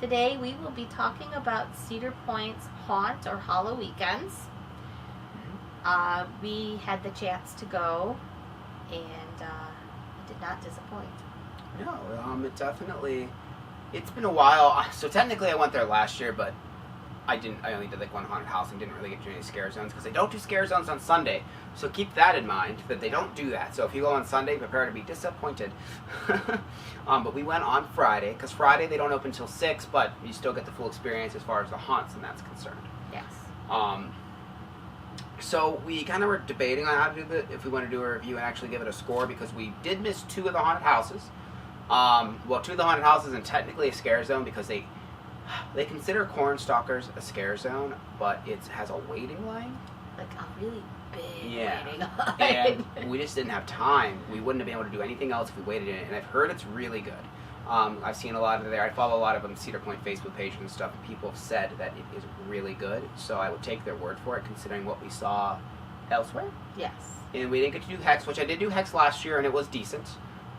Today we will be talking about Cedar Point's Haunt or Halloweekends. We had the chance to go, and it did not disappoint. No, it's been a while. So technically I went there last year, but I only did like one haunted house and didn't really get to any scare zones because they don't do scare zones on Sunday. So keep that in mind, that they don't do that. So if you go on Sunday, prepare to be disappointed. But we went on Friday, because Friday they don't open till 6, but you still get the full experience as far as the haunts and that's concerned. Yes. So we kind of were debating on how to do if we want to do a review and actually give it a score, because we did miss 2 of the haunted houses. 2 of the haunted houses and technically a scare zone, because they consider Cornstalkers a scare zone, but it has a waiting line. Like a really big waiting line. And we just didn't have time. We wouldn't have been able to do anything else if we waited in it. And I've heard it's really good. I've seen a lot of there. I follow a lot of them, Cedar Point Facebook page and stuff, and people have said that it is really good. So I would take their word for it, considering what we saw elsewhere. Yes. And we didn't get to do Hex, which I did do Hex last year, and it was decent.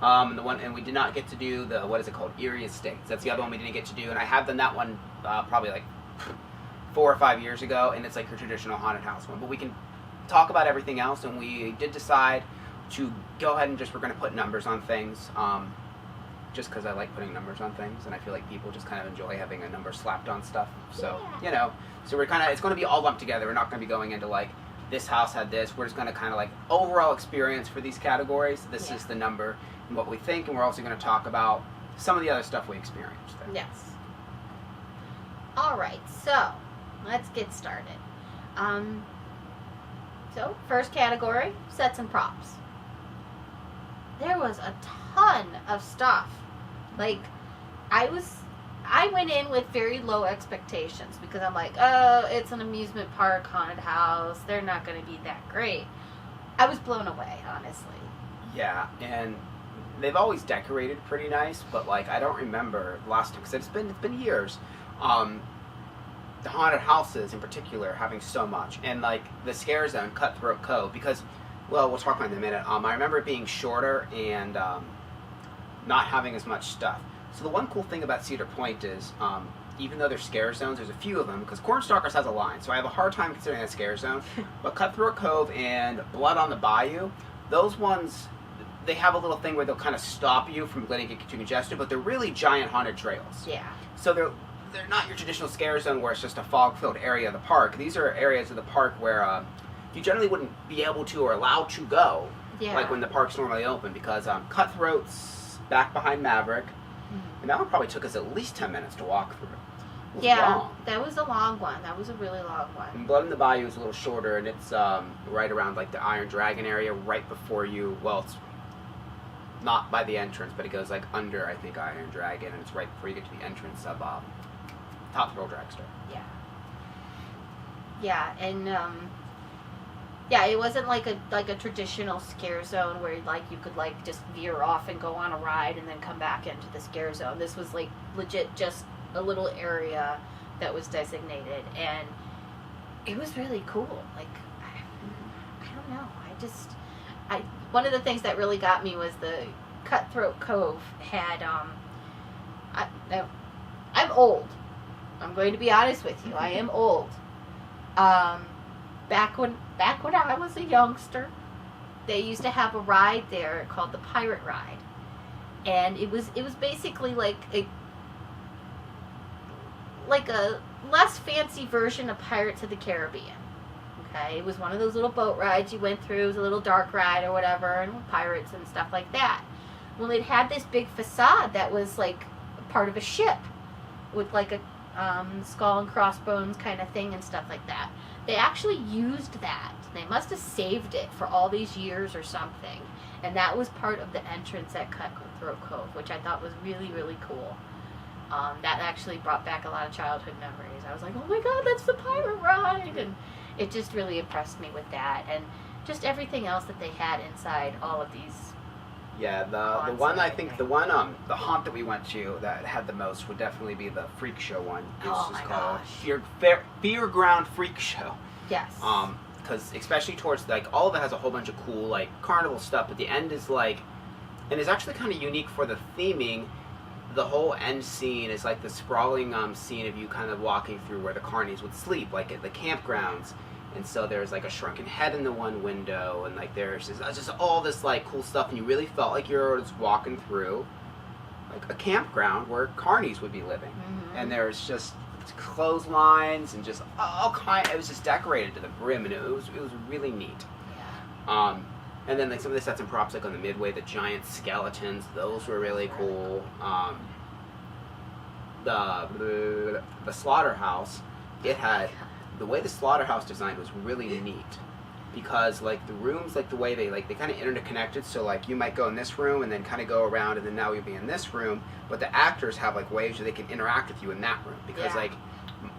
And we did not get to do the, what is it called, Eerie Estates. That's the other one we didn't get to do, and I have done that one probably like 4 or 5 years ago, and it's like your traditional haunted house one. But we can talk about everything else, and we did decide to go ahead and we're going to put numbers on things, just because I like putting numbers on things, and I feel like people just kind of enjoy having a number slapped on stuff. So, so we're it's going to be all lumped together. We're not going to be going into like, this house had this. We're just going to kind of like overall experience for these categories. This is the number and what we think, and we're also going to talk about some of the other stuff we experienced there. Yes. All right, so let's get started. So first category, sets and props. There was a ton of stuff. Like, I went in with very low expectations because I'm like, oh, it's an amusement park haunted house. They're not going to be that great. I was blown away, honestly. Yeah, and they've always decorated pretty nice, but like I don't remember last time, because it's been years. The haunted houses in particular having so much, and like the scare zone, Cutthroat Cove, because, well, we'll talk about it in a minute. I remember it being shorter and not having as much stuff. So the one cool thing about Cedar Point is, even though they're scare zones, there's a few of them, because Cornstalkers has a line, so I have a hard time considering that scare zone. But Cutthroat Cove and Blood on the Bayou, those ones, they have a little thing where they'll kind of stop you from letting it get too congested, but they're really giant haunted trails. Yeah. So they're not your traditional scare zone where it's just a fog-filled area of the park. These are areas of the park where you generally wouldn't be able to or allowed to go, like when the park's normally open, because Cutthroat's back behind Maverick, and that one probably took us at least 10 minutes to walk through. It was long. That was a long one. That was a really long one. And Blood in the Bayou is a little shorter, and it's right around like the Iron Dragon area, right before you, well, it's not by the entrance, but it goes like under, I think, Iron Dragon, and it's right before you get to the entrance of Top Thrill Dragster. Yeah. Yeah, and it wasn't like a traditional scare zone where like you could like just veer off and go on a ride and then come back into the scare zone. This was like legit just a little area that was designated, and it was really cool. Like, I don't know. One of the things that really got me was the Cutthroat Cove had I'm old. I'm going to be honest with you. I am old. Back when I was a youngster, they used to have a ride there called the Pirate Ride, and it was basically like a less fancy version of Pirates of the Caribbean. Okay, it was one of those little boat rides you went through. It was a little dark ride or whatever, and with pirates and stuff like that. Well, it had this big facade that was like part of a ship with like a skull and crossbones kind of thing and stuff like that. They actually used that. They must have saved it for all these years or something. And that was part of the entrance at Cutthroat Cove, which I thought was really, really cool. That actually brought back a lot of childhood memories. I was like, oh my god, that's the pirate ride! And it just really impressed me with that. And just everything else that they had inside all of these. Yeah, the one I think the haunt that we went to that had the most would definitely be the Freak Show one. Oh my gosh. Fairground Freak Show. Yes. Because especially towards like all of it has a whole bunch of cool like carnival stuff, but the end is like, and it's actually kind of unique for the theming. the whole end scene is like the sprawling scene of you kind of walking through where the carnies would sleep, like at the campgrounds. And so there's like a shrunken head in the one window, and like there's just all this like cool stuff, and you really felt like you're just walking through like a campground where carnies would be living. Mm-hmm. And there's just clotheslines and just all kind. It was just decorated to the brim, and it was really neat. Yeah. And then like some of the sets and props, like on the midway, the giant skeletons, those were really cool. The slaughterhouse, it had the way the slaughterhouse designed was really neat, because like the rooms, like the way they kind of interconnected. So like you might go in this room and then kind of go around, and then now you'll be in this room. But the actors have like ways where they can interact with you in that room, because like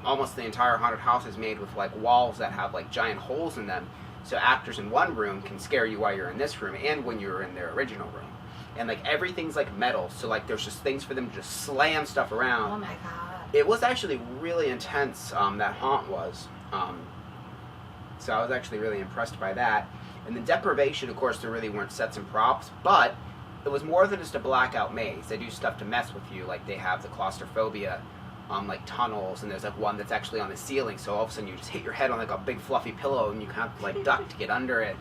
almost the entire haunted house is made with like walls that have like giant holes in them. So actors in one room can scare you while you're in this room and when you're in their original room. And like everything's like metal, so like there's just things for them to just slam stuff around. Oh my god. It was actually really intense, that haunt was. So I was actually really impressed by that. And the deprivation, of course, there really weren't sets and props, but it was more than just a blackout maze. They do stuff to mess with you, like they have the claustrophobia, like tunnels, and there's like one that's actually on the ceiling, so all of a sudden you just hit your head on like a big fluffy pillow and you kind of like duck to get under it.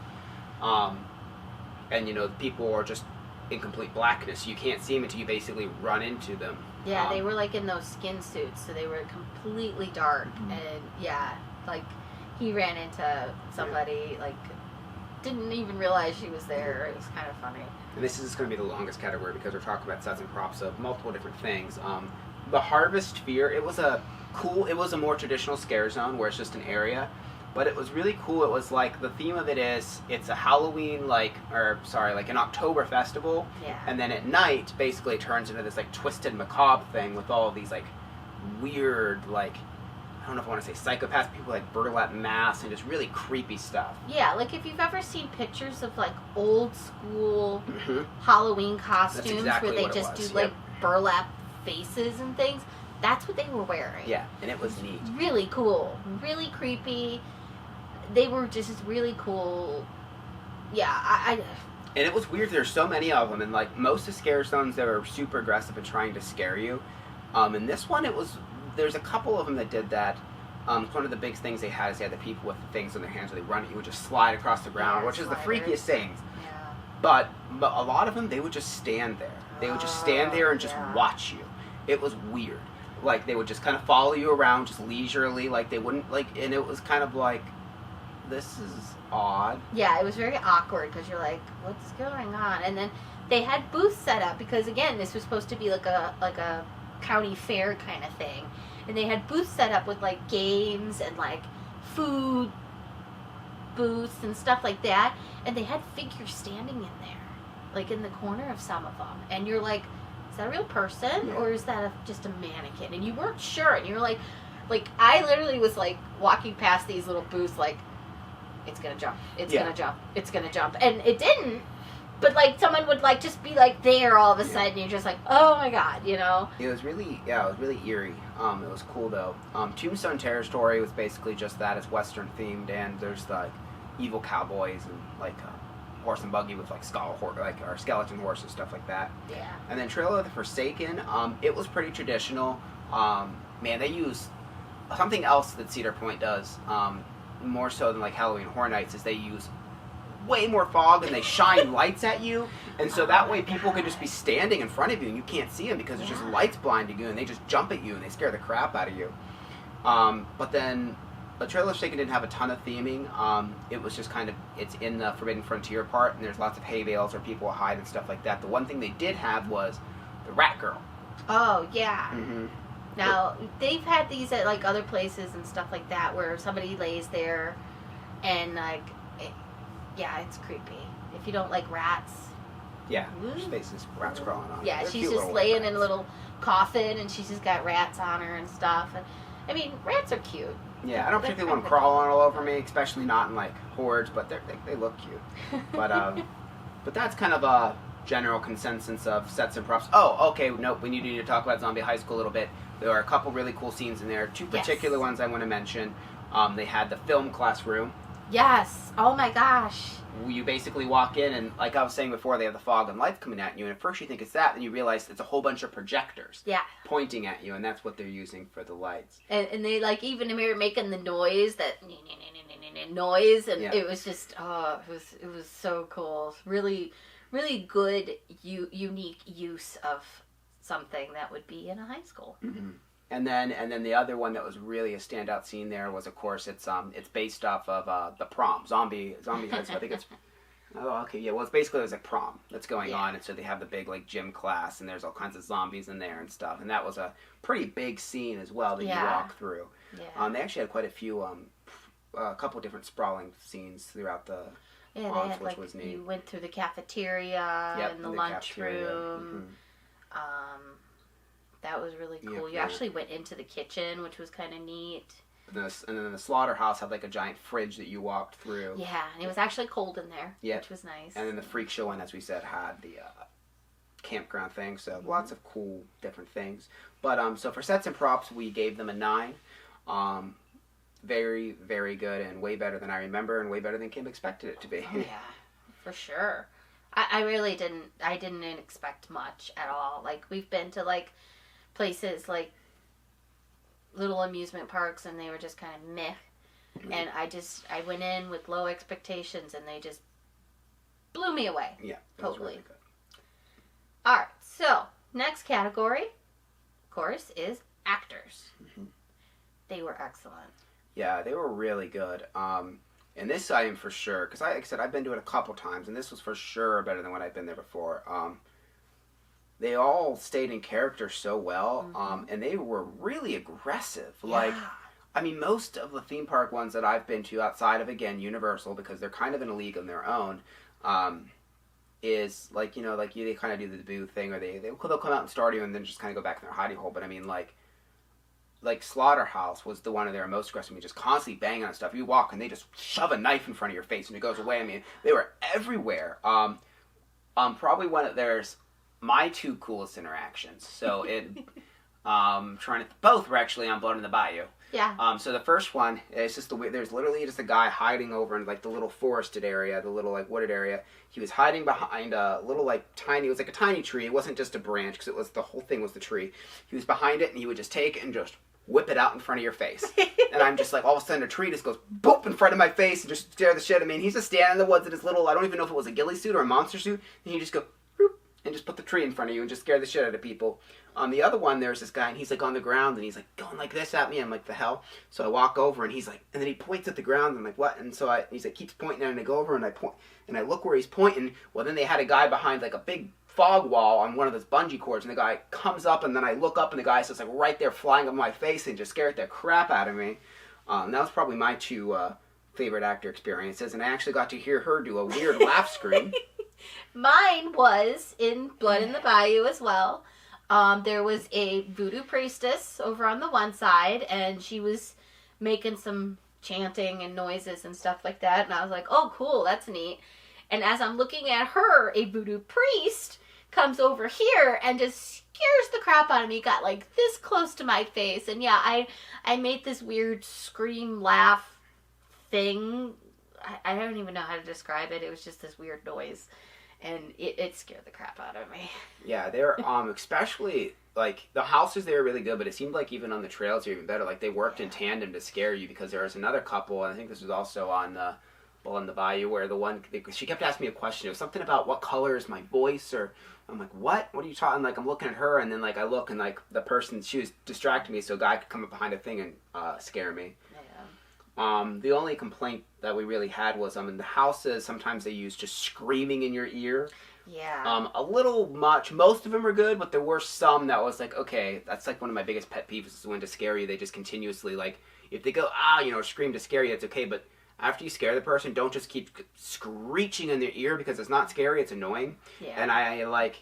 And you know, people are just in complete blackness. You can't see them until you basically run into them. Yeah, they were like in those skin suits, so they were completely dark. Mm-hmm. And yeah, like he ran into somebody, like didn't even realize she was there. It was kind of funny. And this is going to be the longest category because we're talking about sets and props of multiple different things. The Harvest Fear, it was a more traditional scare zone where it's just an area, but it was really cool. It was like, the theme of it is, it's a Halloween, like an October festival, Yeah. and then at night, basically it turns into this like twisted macabre thing with all of these like weird, like, I don't know if I want to say psychopaths, people like burlap masks and just really creepy stuff. Yeah, like if you've ever seen pictures of like old school Mm-hmm. Halloween costumes exactly where they what it just was. do like burlap faces and things, that's what they were wearing. Yeah, and it was neat. Really cool, really creepy. They were just really cool. Yeah, I And it was weird. There's so many of them, and like most of scare zones, they were super aggressive and trying to scare you. And this one, there's a couple of them that did that. One of the big things they had is they had the people with the things in their hands where they run at you would just slide across the ground, which is the freakiest things. Yeah. But a lot of them, they would just stand there. They would just stand there and just watch you. It was weird. Like they would just kind of follow you around, just leisurely. Like they wouldn't and it was kind of like, this is odd. Yeah, it was very awkward because you're like, what's going on? And then they had booths set up because again, this was supposed to be like a county fair kind of thing, and they had booths set up with like games and like food booths and stuff like that, and they had figures standing in there, like in the corner of some of them, and you're like, is that a real person or is that just a mannequin? And you weren't sure, and you're like I literally was like walking past these little booths like, it's gonna jump, it's gonna jump, it's gonna jump, and it didn't. But like someone would like just be like there all of a sudden, you're just like, oh my god, you know. It was really eerie. It was cool though. Tombstone Terror Story was basically just that. It's Western themed, and there's like evil cowboys and like horse and buggy with like or skeleton horse and stuff like that. Yeah. And then Trail of the Forsaken, it was pretty traditional. Man, they use something else that Cedar Point does, more so than like Halloween Horror Nights, is they use way more fog and they shine lights at you, and so that way people can just be standing in front of you and you can't see them because there's just lights blinding you, and they just jump at you and they scare the crap out of you. But then the Trail of the Forsaken didn't have a ton of theming. It was just kind of, it's in the Forbidden Frontier part, and there's lots of hay bales where people hide and stuff like that. The one thing they did have was the Rat Girl. Oh yeah. Mm-hmm. Now they've had these at like other places and stuff like that where somebody lays there, and like, it's creepy. If you don't like rats. Yeah, there's basically rats crawling on. Yeah, They're she's cute just little laying rats. in a little coffin, and she's just got rats on her and stuff. And I mean, rats are cute. Yeah, I don't particularly want them crawling all over me, especially not in like hordes, but they look cute. But that's kind of a general consensus of sets and props. Oh, okay, nope, we need to talk about Zombie High School a little bit. There are a couple really cool scenes in there. Two particular ones I want to mention. They had the film classroom, Yes. Oh my gosh. You basically walk in, and like I was saying before, they have the fog and lights coming at you, and at first you think it's that, then you realize it's a whole bunch of projectors pointing at you, and that's what they're using for the lights. And they like even making the noise, that noise, and it was just it was so cool. Really, really good, unique use of something that would be in a high school. Mm-hmm. And then the other one that was really a standout scene there was, of course, it's based off of the prom zombie heads. I think it's it's basically there's a prom that's going on, and so they have the big like gym class, and there's all kinds of zombies in there and stuff, and that was a pretty big scene as well that you walk through. They actually had quite a few a couple different sprawling scenes throughout the haunts, which was neat. You went through the cafeteria and the lunchroom. Mm-hmm. That was really cool. You actually went into the kitchen, which was kind of neat. And then the slaughterhouse had like a giant fridge that you walked through. Yeah, and it was actually cold in there, which was nice. And then the freak show one, as we said, had the campground thing. So lots of cool different things. But so for sets and props, we gave them a 9. Very, very good, and way better than I remember, and way better than Kim expected it to be. Oh yeah, for sure. I really didn't. I didn't expect much at all. Like, we've been to like places like little amusement parks, and they were just kind of meh. Mm-hmm. And I went in with low expectations, and they just blew me away. Yeah, totally. Really good. All right, so next category, of course, is actors. Mm-hmm. They were excellent. Yeah, they were really good. And this I am for sure, because like I said, I've been to it a couple times, and this was for sure better than when I've been there before. They all stayed in character so well, and they were really aggressive. Yeah. Like, I mean, most of the theme park ones that I've been to outside of, again, Universal, because they're kind of in a league on their own, is like, they kind of do the boo thing, or they'll come out and start you and then just kind of go back in their hidey hole. But I mean, like Slaughterhouse was the one of their most aggressive. I mean, just constantly banging on stuff. You walk and they just shove a knife in front of your face and it goes away. I mean, they were everywhere. Probably one of there's my 2 coolest interactions. So both were actually on Blood in the Bayou. Yeah. So the first one is just there's literally just a guy hiding over in like the little forested area, the little like wooded area. He was hiding behind a little like tiny, it was like a tiny tree. It wasn't just a branch, because the whole thing was the tree. He was behind it, and he would just take and just whip it out in front of your face. And I'm just like, all of a sudden a tree just goes boop in front of my face and just scare the shit. I mean, he's just standing in the woods in his little, I don't even know if it was a ghillie suit or a monster suit, and he just go boop, and just put the tree in front of you and just scare the shit out of people. On the other one, there's this guy, and he's like on the ground, and he's like going like this at me. I'm like, the hell? So I walk over, and he's like, and then he points at the ground. And I'm like, what? And so he's like, keeps pointing at it, and I go over, and I point, and I look where he's pointing. Well, then they had a guy behind like a big fog wall on one of those bungee cords, and the guy comes up, and then I look up, and the guy's just like right there flying up my face and just scared the crap out of me. That was probably my 2 favorite actor experiences, and I actually got to hear her do a weird laugh scream. Mine was in Blood in the Bayou as well. There was a voodoo priestess over on the one side, and she was making some chanting and noises and stuff like that, and I was like, oh, cool, that's neat. And as I'm looking at her, a voodoo priest comes over here and just scares the crap out of me, got like this close to my face, and yeah, I made this weird scream laugh thing. I don't even know how to describe it. It was just this weird noise. And it scared the crap out of me. Yeah, they're especially like the houses there are really good, but it seemed like even on the trails they're even better. Like they worked in tandem to scare you, because there was another couple, and I think this was also on Bull in the Bayou, where she kept asking me a question. It was something about what color is my voice, or I'm like, what are you talking? Like I'm looking at her, and then like I look, and like the person, she was distracting me, so a guy could come up behind a thing and scare me. The only complaint that we really had was in the houses, sometimes they use just screaming in your ear. Yeah. A little much. Most of them were good, but there were some that was like, okay, that's like one of my biggest pet peeves is when to scare you, they just continuously like, if they go, scream to scare you, it's okay, but after you scare the person, don't just keep screeching in their ear, because it's not scary, it's annoying. Yeah. And I like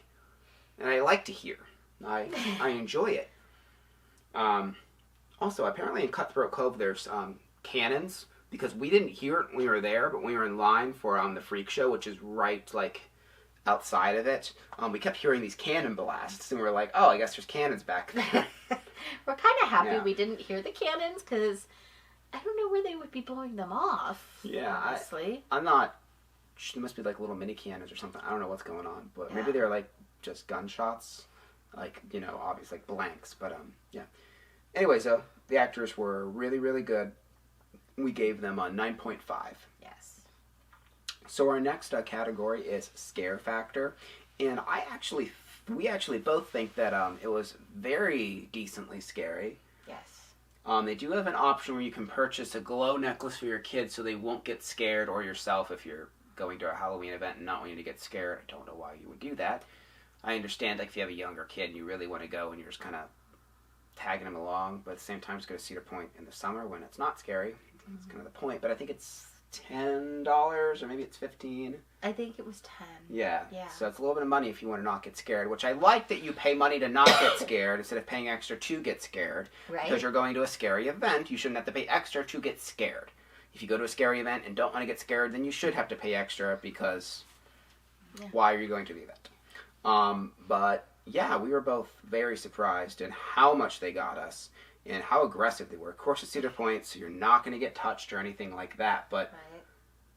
to hear. I enjoy it. Also, apparently in Cutthroat Cove, there's cannons, because we didn't hear it when we were there, but when we were in line for the freak show, which is right like outside of it, we kept hearing these cannon blasts, and we were like, oh, I guess there's cannons back there. We're kind of happy we didn't hear the cannons, because I don't know where they would be blowing them off. Yeah, honestly. I'm not. There must be like little mini cannons or something. I don't know what's going on, but maybe they're like just gunshots, like obviously like blanks. But yeah. Anyway, so the actors were really, really good. We gave them a 9.5. Yes. So our next category is scare factor, and we actually both think that it was very decently scary. Yes. They do have an option where you can purchase a glow necklace for your kids so they won't get scared, or yourself if you're going to a Halloween event and not wanting to get scared. I don't know why you would do that. I understand, like, if you have a younger kid and you really want to go and you're just kind of tagging them along, but at the same time, just go to Cedar Point in the summer when it's not scary. That's kind of the point. But I think it's $10 or maybe it's $15. I think it was 10. Yeah. Yeah. So it's a little bit of money if you want to not get scared, which I like that you pay money to not get scared instead of paying extra to get scared. Right. Because you're going to a scary event, you shouldn't have to pay extra to get scared. If you go to a scary event and don't want to get scared, then you should have to pay extra because why are you going to the event? But yeah, we were both very surprised in how much they got us and how aggressive they were. Of course, it's Cedar Point, so you're not going to get touched or anything like that, but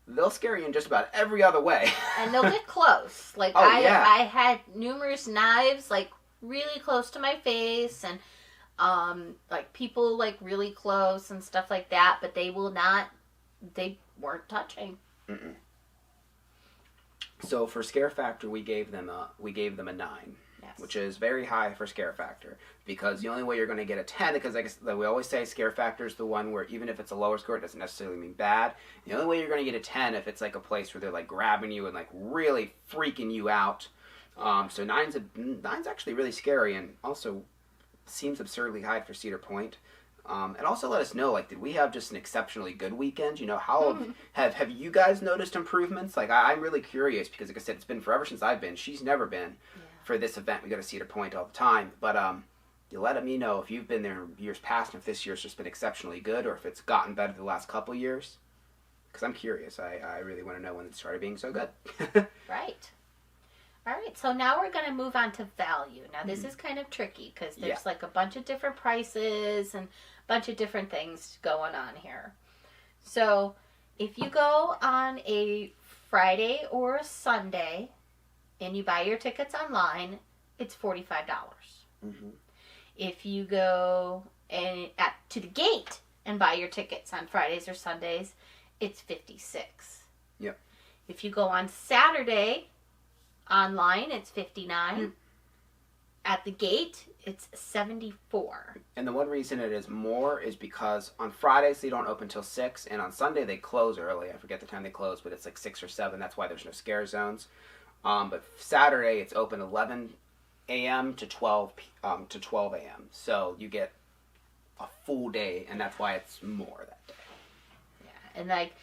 they'll scare you in just about every other way. And they'll get close. Like, I had numerous knives, like, really close to my face, and, like, people, like, really close and stuff like that, but they weren't touching. Mm-mm. So for scare factor, we gave them a 9. Yes. Which is very high for scare factor, because the only way you're going to get a 10, because like we always say, scare factor is the one where even if it's a lower score, it doesn't necessarily mean bad. The only way you're going to get a 10 if it's like a place where they're like grabbing you and like really freaking you out. So 9's actually really scary, and also seems absurdly high for Cedar Point. And also let us know, like, did we have just an exceptionally good weekend? How have you guys noticed improvements? Like, I'm really curious, because like I said, it's been forever since I've been. She's never been. For this event, we go to Cedar Point all the time, but you let me know if you've been there in years past, and if this year's just been exceptionally good, or if it's gotten better the last couple years, because I'm curious. I really want to know when it started being so good. Right. All right, so now we're going to move on to value. Now, this is kind of tricky, because there's like a bunch of different prices and a bunch of different things going on here. So if you go on a Friday or a Sunday and you buy your tickets online, it's $45. Mm-hmm. If you go to the gate and buy your tickets on Fridays or Sundays, it's $56. Yep. If you go on Saturday online, it's $59. At the gate, it's $74. And the one reason it is more is because on Fridays they don't open till 6, and on Sunday they close early. I forget the time they close, but it's like 6 or 7. That's why there's no scare zones. But Saturday it's open 11 a.m. to 12 a.m. So you get a full day, and that's why it's more that day. Yeah, and like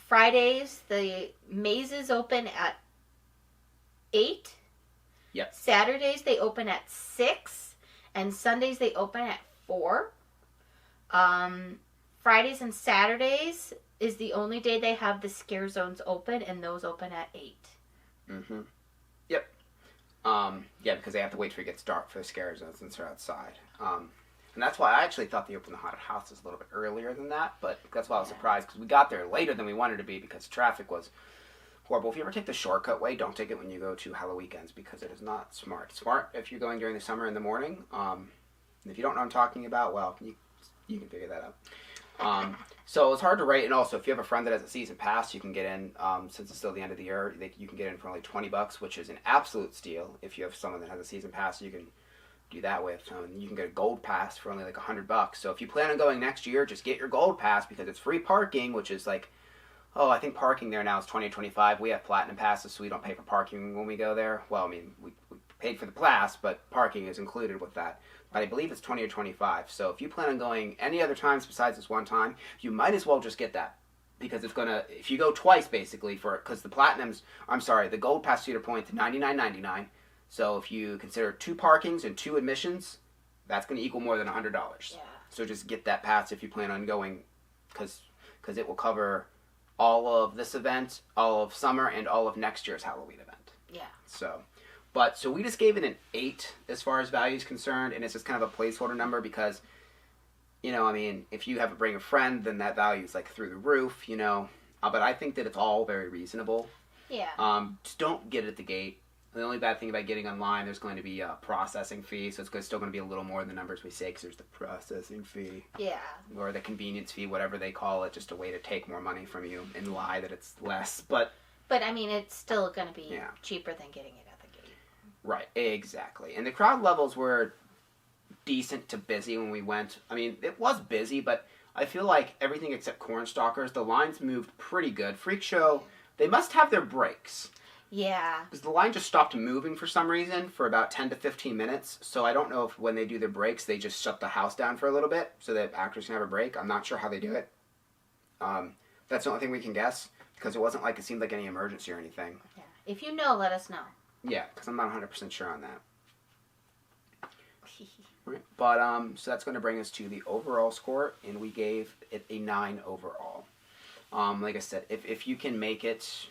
Fridays the mazes open at 8. Yep. Saturdays they open at 6, and Sundays they open at 4. Fridays and Saturdays is the only day they have the scare zones open, and those open at 8. Mm-hmm. Yep. Yeah, because they have to wait till it gets dark for the scare zones since they're outside. And that's why I actually thought they opened the haunted houses a little bit earlier than that, but that's why I was surprised, because we got there later than we wanted to be because traffic was horrible. If you ever take the shortcut way, don't take it when you go to Halloweekends, because it is not smart. Smart if you're going during the summer in the morning. And if you don't know what I'm talking about, well, you can figure that out. So it's hard to rate, and also if you have a friend that has a season pass, you can get in, since it's still the end of the year, you can get in for only $20, which is an absolute steal. If you have someone that has a season pass, you can do that with. You can get a gold pass for only like $100. So if you plan on going next year, just get your gold pass, because it's free parking, which is like, I think parking there now is $20 or $25. We have platinum passes, so we don't pay for parking when we go there. Well, I mean, we paid for the pass, but parking is included with that. But I believe it's $20 or $25. So if you plan on going any other times besides this one time, you might as well just get that, because it's gonna, if you go twice basically, because the gold pass Cedar Point to $99.99. So if you consider 2 parkings and 2 admissions, that's going to equal more than $100. Yeah. So just get that pass if you plan on going, because it will cover all of this event, all of summer, and all of next year's Halloween event. Yeah. So we just gave it an 8 as far as value is concerned, and it's just kind of a placeholder number, because you know, I mean, if you have to bring a friend, then that value is like through the roof, you know. But I think that it's all very reasonable. Yeah. Just don't get it at the gate. The only bad thing about getting online, there's going to be a processing fee, so it's still going to be a little more than the numbers we say, because there's the processing fee. Yeah. Or the convenience fee, whatever they call it, just a way to take more money from you and lie that it's less. But I mean, it's still going to be cheaper than getting it at the gate. Right, exactly. And the crowd levels were decent to busy when we went. I mean, it was busy, but I feel like everything except Cornstalkers, the lines moved pretty good. Freak Show, they must have their breaks. Yeah. Because the line just stopped moving for some reason for about 10 to 15 minutes. So I don't know if when they do their breaks, they just shut the house down for a little bit so that actors can have a break. I'm not sure how they do it. That's the only thing we can guess, because it wasn't like it seemed like any emergency or anything. Yeah. If you know, let us know. Yeah, because I'm not 100% sure on that. Right. But so that's going to bring us to the overall score, and we gave it a 9 overall. Like I said, if you can make it,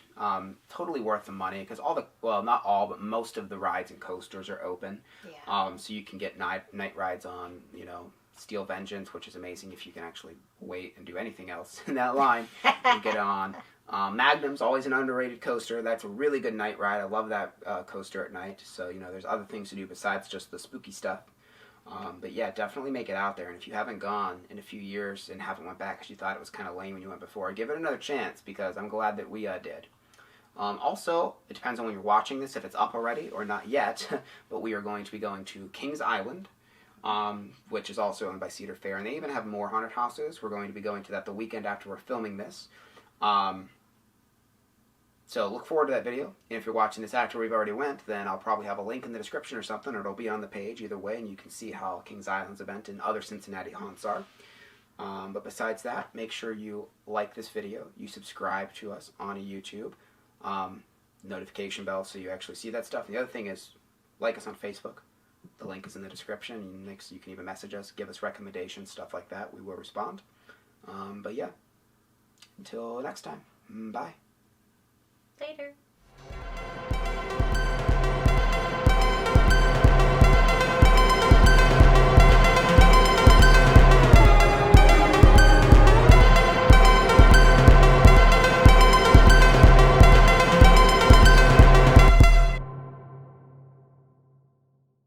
totally worth the money, because not all, but most of the rides and coasters are open. Yeah. So you can get night rides on, you know, Steel Vengeance, which is amazing if you can actually wait and do anything else in that line. You get on. Magnum's always an underrated coaster. That's a really good night ride. I love that coaster at night. So, you know, there's other things to do besides just the spooky stuff. But yeah, definitely make it out there. And if you haven't gone in a few years and haven't went back because you thought it was kind of lame when you went before, give it another chance, because I'm glad that we did. Also, it depends on when you're watching this, if it's up already or not yet, but we are going to be going to Kings Island, which is also owned by Cedar Fair, and they even have more haunted houses. We're going to be going to that the weekend after we're filming this. So look forward to that video. And if you're watching this after we've already went, then I'll probably have a link in the description or something, or it'll be on the page either way, and you can see how Kings Island's event and other Cincinnati haunts are. But besides that, make sure you like this video, you subscribe to us on YouTube, notification bell so you actually see that stuff. And the other thing is, like us on Facebook. The link is in the description. You can even message us, give us recommendations, stuff like that. We will respond. But yeah, until next time, bye. Later.